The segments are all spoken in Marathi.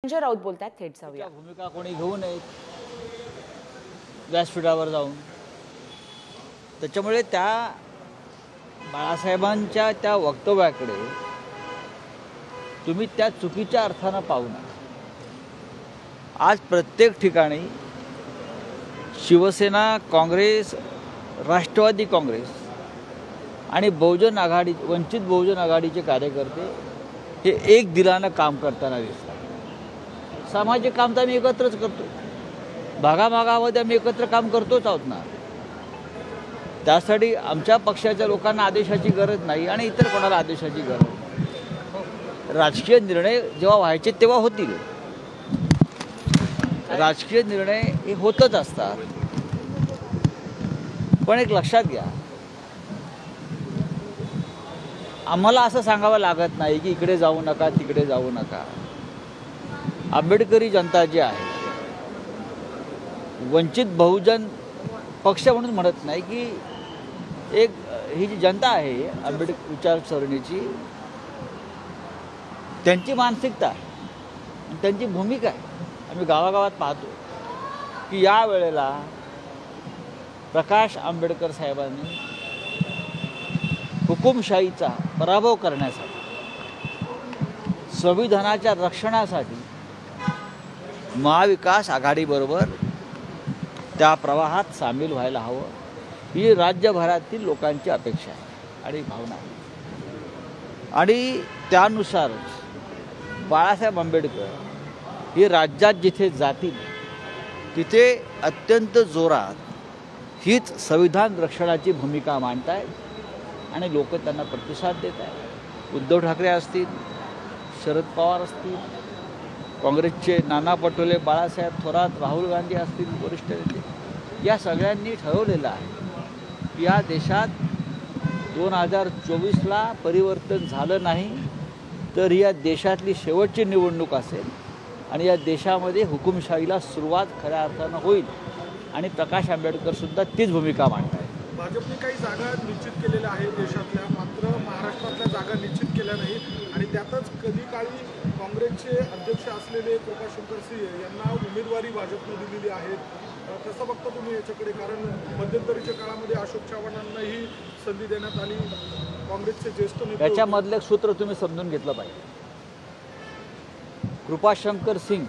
संजय राऊत बोलतात, थेट जाऊया. भूमिका कोणी घेऊ नये व्यासपीठावर जाऊन. त्याच्यामुळे त्या बाळासाहेबांच्या त्या वक्तव्याकडे तुम्ही त्या चुकीच्या अर्थानं पाहू नका. आज प्रत्येक ठिकाणी शिवसेना, काँग्रेस, राष्ट्रवादी काँग्रेस आणि बहुजन आघाडी, वंचित बहुजन आघाडीचे कार्यकर्ते हे एक दिलानं काम करताना दिसतात. सामाजिक काम तर आम्ही एकत्रच करतो, भागाभागामध्ये आम्ही एकत्र काम करतोच आहोत ना. त्यासाठी आमच्या पक्षाच्या लोकांना आदेशाची गरज नाही आणि इतर कोणाला आदेशाची गरज नाही. राजकीय निर्णय जेव्हा व्हायचे तेव्हा होतील. राजकीय निर्णय हे होतच असतात. पण एक लक्षात घ्या, आम्हाला असं सांगावं लागत नाही की इकडे जाऊ नका, तिकडे जाऊ नका. आंबेडकरी जनता जी आहे, वंचित बहुजन पक्ष म्हणून म्हणत नाही की एक ही जी जनता आहे आंबेडकर विचारसरणीची, त्यांची मानसिकता आहे, त्यांची भूमिका आहे. आम्ही गावागावात पाहतो की या वेळेला प्रकाश आंबेडकर साहेबांनी हुकुमशाहीचा पराभव करण्यासाठी, संविधानाच्या रक्षणासाठी महाविकास आघाडीबरोबर त्या प्रवाहात सामील व्हायला हवं, ही राज्यभरातील लोकांची अपेक्षा आहे आणि भावना आहे. आणि त्यानुसारच बाळासाहेब आंबेडकर हे राज्यात जिथे जातील तिथे अत्यंत जोरात हीच संविधान रक्षणाची भूमिका मांडत आहेत आणि लोक त्यांना प्रतिसाद देत आहेत. उद्धव ठाकरे असतील, शरद पवार असतील, काँग्रेसचे नाना पटोले, बाळासाहेब थोरात, राहुल गांधी असतील, वरिष्ठ नेते, या सगळ्यांनी ठरवलेलं आहे की या देशात 2024ला परिवर्तन झालं नाही तर या देशातली शेवटची निवडणूक असेल आणि या देशामध्ये हुकुमशाहीला सुरुवात खऱ्या अर्थानं होईल. आणि प्रकाश आंबेडकरसुद्धा तीच भूमिका मांडत आहेत. भाजपने काही जागा निश्चित केलेल्या आहेत देशातल्या, मात्र महाराष्ट्रातल्या जागा निश्चित केल्या नाहीत. आणि त्यातच कधी काळी काँग्रेसचे अध्यक्ष असलेले कृपाशंकर सिंह यांना उमेदवारी भाजपने दिलेली आहे. कसं बघता तुम्ही याच्याकडे? कारण मध्यंतरीच्या काळामध्ये अशोक चव्हाणांनाही संधी देण्यात आली, काँग्रेसचे ज्येष्ठ नेते. याच्यामधलं एक सूत्र तुम्ही समजून घेतलं पाहिजे. कृपाशंकर सिंग,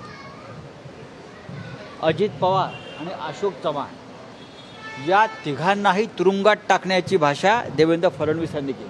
अजित पवार आणि अशोक चव्हाण या तिघांनाही तुरुंगात टाकण्याची भाषा देवेंद्र फडणवीस यांनी केली.